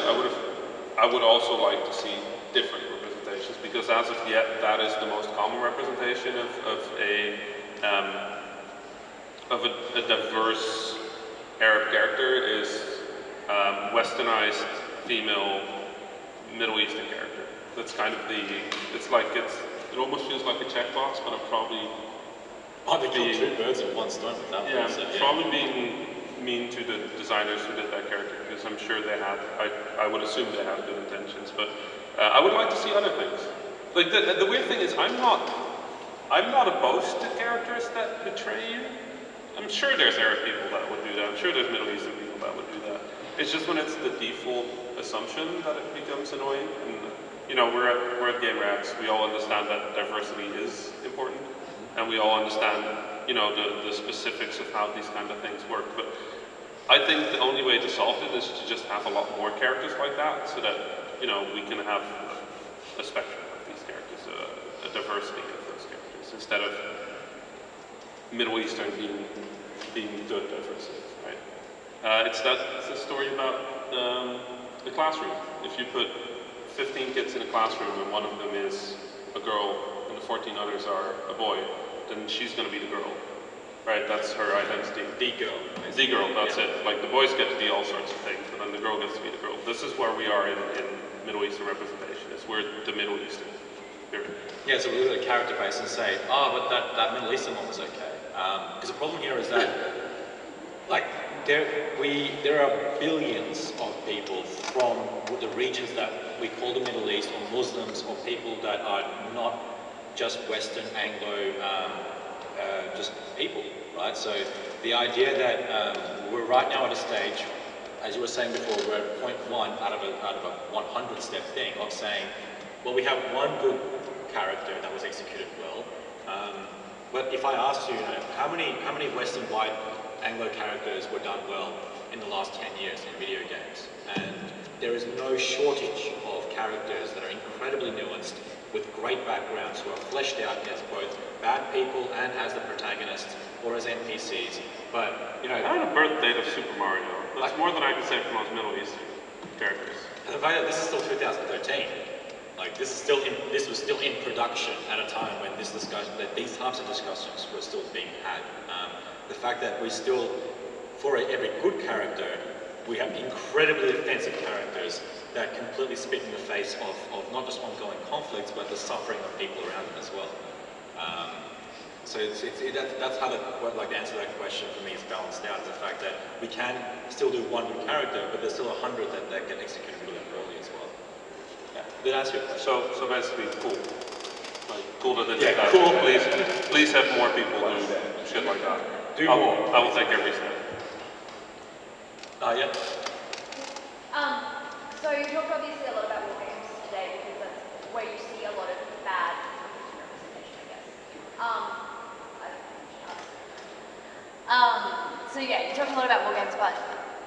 I would also like to see different representations, because as of yet, that is the most common representation of a diverse Arab character is westernized female Middle Eastern character. That's kind of it almost feels like a checkbox, but I'm probably they killed two birds with one stone with that one. So, probably being mean to the designers who did that character, because I'm sure they had, I would assume they had good intentions, but I would like to see other things. Like the weird thing is, I'm not opposed to characters that betray you. I'm sure there's Arab people that would do that. I'm sure there's Middle Eastern people that would do that. It's just when it's the default assumption that it becomes annoying. And you know, we're at Game Rats. We all understand that diversity is important, and we all understand, you know, the specifics of how these kind of things work. But I think the only way to solve it is to just have a lot more characters like that, so that, you know, we can have a spectrum of these characters, a diversity of those characters, instead of Middle Eastern being good diversity, right? It's a story about the classroom. If you put 15 kids in a classroom and one of them is a girl and the 14 others are a boy, then she's going to be the girl, right? That's her identity. The girl. The girl, that's it. Like, the boys get to be all sorts of things, but then the girl gets to be the girl. This is where we are in Middle Eastern representation. We're the Middle Eastern. Period. Yeah, so we look at a character base and say, but that Middle Eastern one was okay. Because the problem here is that, like, there are billions of people from the regions that we call the Middle East, or Muslims, or people that are not just Western Anglo, just people, right? So the idea that we're right now at a stage, as you were saying before, we're at 0.1 out of a 100-step thing of saying, well, we have one good character that was executed well. But if I asked you, how many Western white Anglo characters were done well in the last 10 years in video games? And there is no shortage of characters that are incredibly nuanced, with great backgrounds, who are fleshed out as both bad people and as the protagonists, or as NPCs. But, you know, I had a birth date of Super Mario. That's more than I can say for most Middle Eastern characters. And the fact that this is still 2013. Like, this was still in production at a time when these types of discussions were still being had. The fact that we still, for every good character, we have incredibly offensive characters that completely spit in the face of not just ongoing conflicts, but the suffering of people around them as well. So that's how the answer to that question for me is balanced out, is the fact that we can still do one good character, but there's still 100 that get executed really poorly as well. Yeah. Did I answer your question? So basically, cool. Like, cool that they did Yeah, that. cool. Please have more people do shit like that. Do more. I will take every step. Yeah. So you talked obviously a lot about war games today because that's where you see a lot of bad representation, I guess. So yeah, you talk a lot about war games, but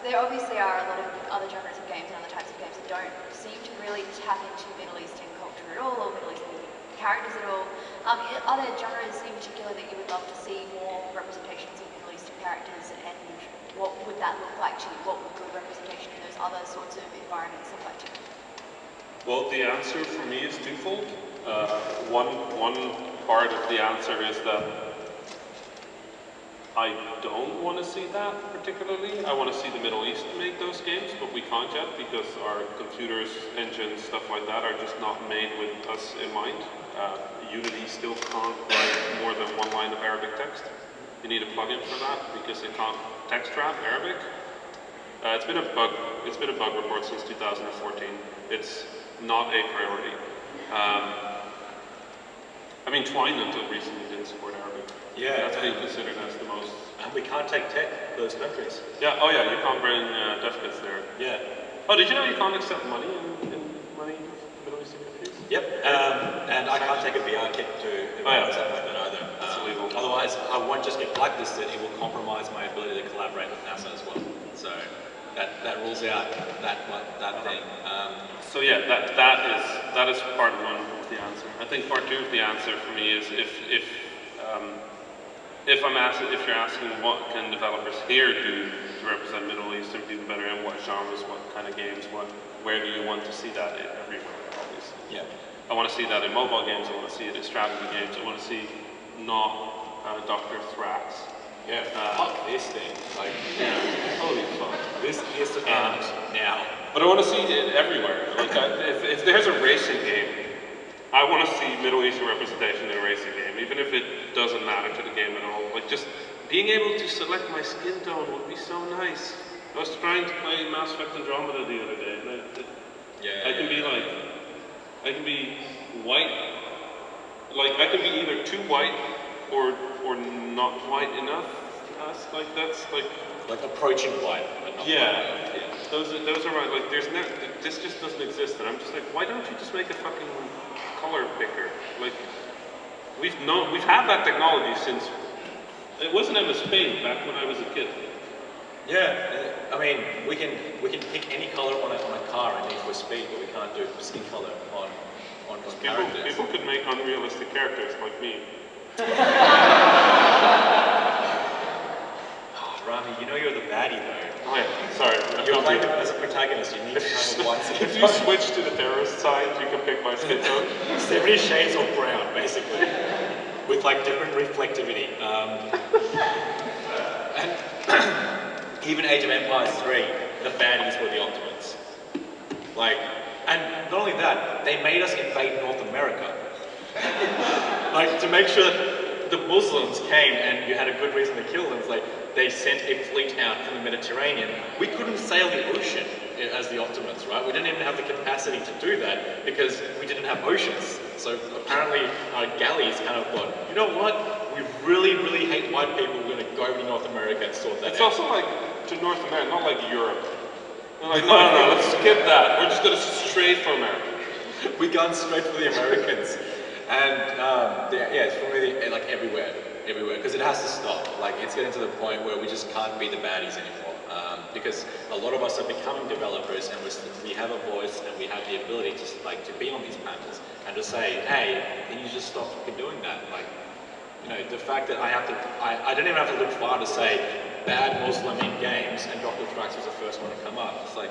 there obviously are a lot of other genres of games and other types of games that don't seem to really tap into Middle Eastern culture at all, or Middle Eastern characters at all. Are there genres in particular that you would love to see more representations of Middle Eastern characters, and what would that look like to you? What would good representation in those other sorts of environments look like to you? Well, the answer for me is twofold. One part of the answer is that I don't want to see that particularly. I want to see the Middle East make those games, but we can't yet because our computers, engines, stuff like that are just not made with us in mind. Unity still can't write more than one line of Arabic text. You need a plugin for that because it can't text wrap Arabic. It's been a bug report since 2014. It's not a priority. I mean, Twine until recently didn't support Arabic. Yeah, that's being considered as the most. And we can't take tech those countries. Yeah. Oh yeah, you can't bring dev kits there. Yeah. Oh, did you know you can't accept money in Middle Eastern countries? Yep. And I can't take a VR kit to environments like that either. It's illegal. Otherwise, I won't just get blacklisted. It will compromise my ability to collaborate with NASA as well. So that rules out that thing. So yeah, that is part one of the answer. I think part two of the answer for me is if you're asking what can developers here do to represent Middle Eastern people better, and what genres, what kind of games, where do you want to see that everywhere? Obviously. Yeah. I want to see that in mobile games. I want to see it in strategy games. I want to see not Dr. Thrax. Yeah. Fuck this thing. Like, Holy fuck. This is to end now. But I want to see it everywhere. Like, if there's a racing game, I want to see Middle Eastern representation in a racing game, even if it doesn't matter to the game at all. Like, just being able to select my skin tone would be so nice. I was trying to play Mass Effect Andromeda the other day, and I can be white. Like, I can be either too white or not white enough. Like, that's like approaching white, but not yeah. white. Yeah. Those are right. Like, this just doesn't exist, and I'm just like, why don't you just make a fucking color picker? Like, we've had that technology since it wasn't MS Paint back when I was a kid. Yeah, I mean, we can pick any color on a car and Need for Speed, but we can't do skin color on characters. People could make unrealistic characters like me. Rami, you know you're the baddie though. Oh yeah, sorry. You're playing as a protagonist, you need to have a one skin If you switch to the terrorist side, you can pick my skin tone. 70 shades of brown, basically. With like different reflectivity. And even Age of Empires 3, the baddies were the Ultimates. Like, and not only that, they made us invade North America. Like, to make sure that the Muslims came and you had a good reason to kill them. It's like, they sent a fleet out from the Mediterranean. We couldn't sail the ocean as the Optimates, right? We didn't even have the capacity to do that because we didn't have oceans. So apparently our galleys kind of thought, you know what? We really, really hate white people. We're going to go to North America and sort that out. It's also like to North America, not like Europe. They're like, no, let's skip that. We're just going to stray for America. We gone straight for the Americans. And yeah, it's probably like everywhere, because it has to stop. Like, it's getting to the point where we just can't be the baddies anymore. Because a lot of us are becoming developers, and we have a voice, and we have the ability to be on these panels and to say, hey, can you just stop fucking doing that? Like, you know, the fact that I don't even have to look far to say bad Muslim in games, and Dr. Thrax was the first one to come up. It's like,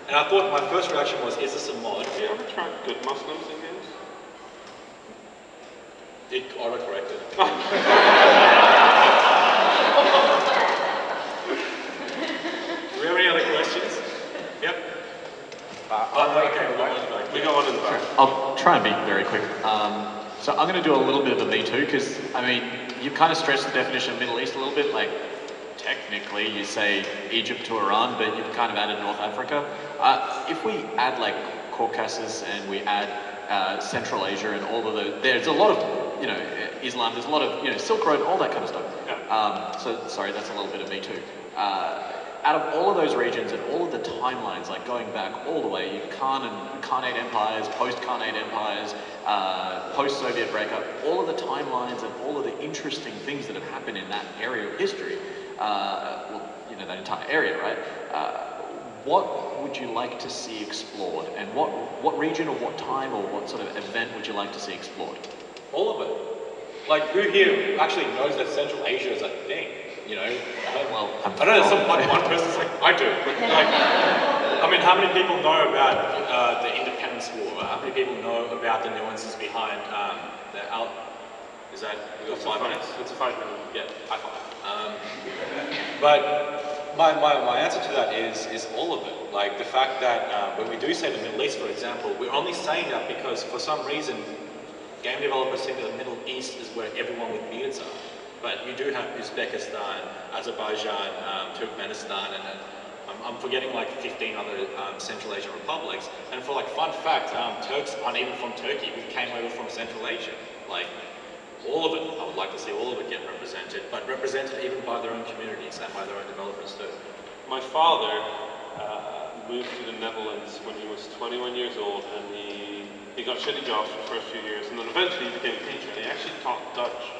and I thought my first reaction was, is this a mod? Have you ever tried good Muslims in games? It auto-corrected. Do we have any other questions? Yep. We go on in the back. I'll try and be very quick. So I'm going to do a little bit of a Me Too, because, I mean, you've kind of stretched the definition of Middle East a little bit. Like, technically, you say Egypt to Iran, but you've kind of added North Africa. If we add, like, Caucasus and we add Central Asia and all of the, there's a lot of, you know, Islam, there's a lot of, you know, Silk Road, all that kind of stuff. Yeah. So, sorry, that's a little bit of Me Too. Out of all of those regions and all of the timelines, like going back all the way, Khan and Khanate empires, post-Khanate empires, post-Soviet breakup, all of the timelines and all of the interesting things that have happened in that area of history, well, you know, that entire area, right? What would you like to see explored? And what region or what time or what sort of event would you like to see explored? All of it. Like, who here actually knows that Central Asia is a thing? You know, I don't know, some one person's like, I do. Like, I mean, how many people know about the Independence War? How many people know about the nuances behind is that, we got 5 minutes? It's a 5 minute. Yeah, high five. But my answer to that is all of it. Like, the fact that when we do say the Middle East, for example, we're only saying that because for some reason, game developers think that the Middle East is where everyone with beards are. But you do have Uzbekistan, Azerbaijan, Turkmenistan, and I'm forgetting like 15 other Central Asian republics. And for like fun fact, Turks aren't even from Turkey. We came over from Central Asia. Like, all of it, I would like to see all of it get represented, but represented even by their own communities and by their own developers too. My father moved to the Netherlands when he was 21 years old, and he got shitty jobs for the first few years, and then eventually he became a teacher, and he actually taught Dutch.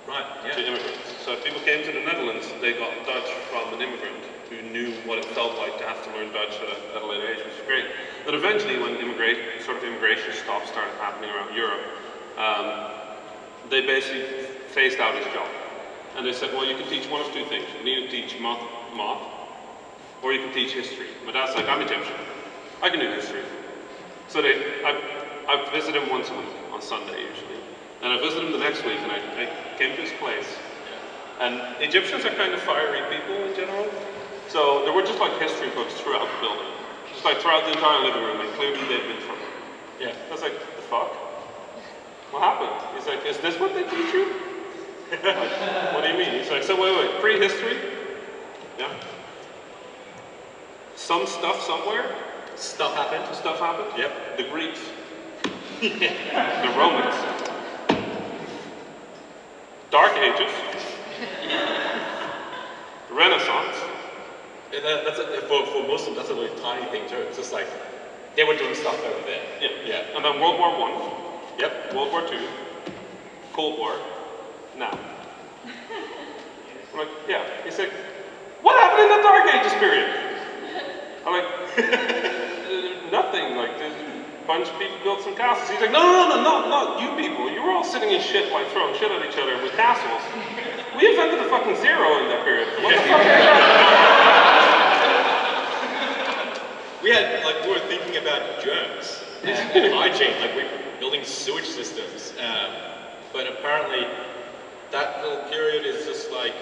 Right, yeah. To immigrants. So if people came to the Netherlands, they got Dutch from an immigrant who knew what it felt like to have to learn Dutch at a later age, which is great. But eventually, when immigration stops started happening around Europe, they basically phased out his job. And they said, well, you can teach one of two things. You need to teach math, or you can teach history. My dad's like, I'm Egyptian. I can do history. So I visit him once a week, on Sunday usually. And I visited him the next week, and I came to his place. And Egyptians are kind of fiery people in general. So there were just like history books throughout the building. Just like throughout the entire living room, like clearly they've been from it. Yeah. I was like, the fuck? What happened? He's like, is this what they teach you? Like, what do you mean? He's like, so wait, prehistory? Yeah. Some stuff somewhere? Stuff happened. Stuff happened? Yep. The Greeks. The Romans. Dark Ages, Renaissance. For Muslims, that's a really tiny thing too. It's just like, they were doing stuff over there. Yeah. Yeah. And then World War I. Yep. World War II. Cold War. Now. I'm like, yeah. He's like, what happened in the Dark Ages period? I'm like, nothing. Like, bunch of people built some castles. He's like, no, not you people. You were all sitting in shit, like throwing shit at each other with castles. We invented the fucking zero in that period. What the fuck are you we were thinking about germs and hygiene, like we were building sewage systems. But apparently, that little period is just like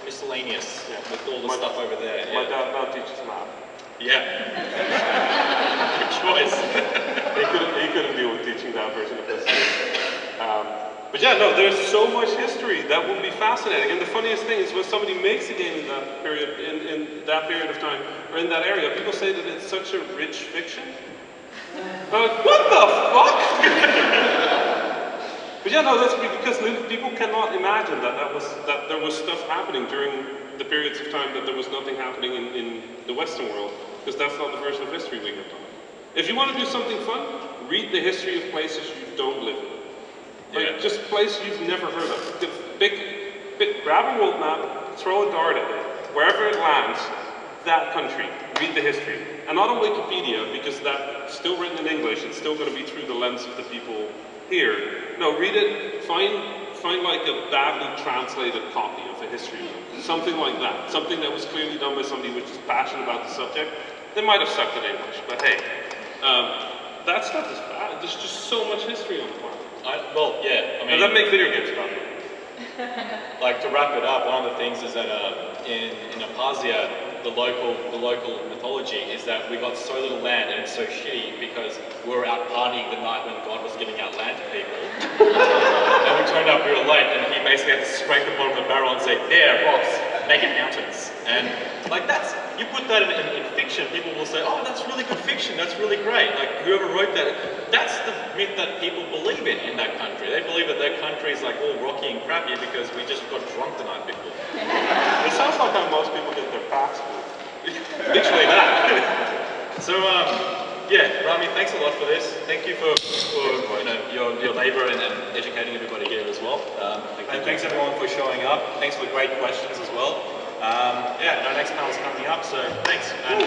miscellaneous with all the stuff over there. My dad now teaches math. Yeah. Good choice. He couldn't deal with teaching that version of history. But yeah, no, there's so much history that will be fascinating. And the funniest thing is when somebody makes a game in that period, in that period of time, or in that area, people say that it's such a rich fiction. I'm like, what the fuck? But yeah, no, that's because people cannot imagine that there was stuff happening during the periods of time that there was nothing happening in the Western world, because that's not the version of history we get on. If you want to do something fun, read the history of places you don't live in. Like, just places you've never heard of. Grab a world map, throw a dart at it. Wherever it lands, that country, read the history. And not on Wikipedia, because that's still written in English, it's still going to be through the lens of the people here. No, read it, find like a badly translated copy of a history book. Something like that. Something that was clearly done by somebody which is passionate about the subject. They might have sucked at English, but hey. That stuff is bad. There's just so much history on the planet. And that make video games about it. Like, to wrap it up, one of the things is that in Abkhazia, the local mythology is that we got so little land and it's so shitty because we were out partying the night when God was giving out land to people. And we turned up real late, and he basically had to scrape the bottom of the barrel and say, there, rocks, make it mountains. And like that's, you put that in fiction, people will say, oh, that's really good fiction, that's really great. Like whoever wrote that, that's the myth that people believe in that country. They believe that their country is like all rocky and crappy because we just got drunk the night before. It sounds like how most people get their passport. Literally that. So yeah, Rami, thanks a lot for this. Thank you for your labour and educating everybody here as well. And thanks everyone for showing up. Thanks for great questions as well. Yeah, and our next panel's coming up, so thanks. And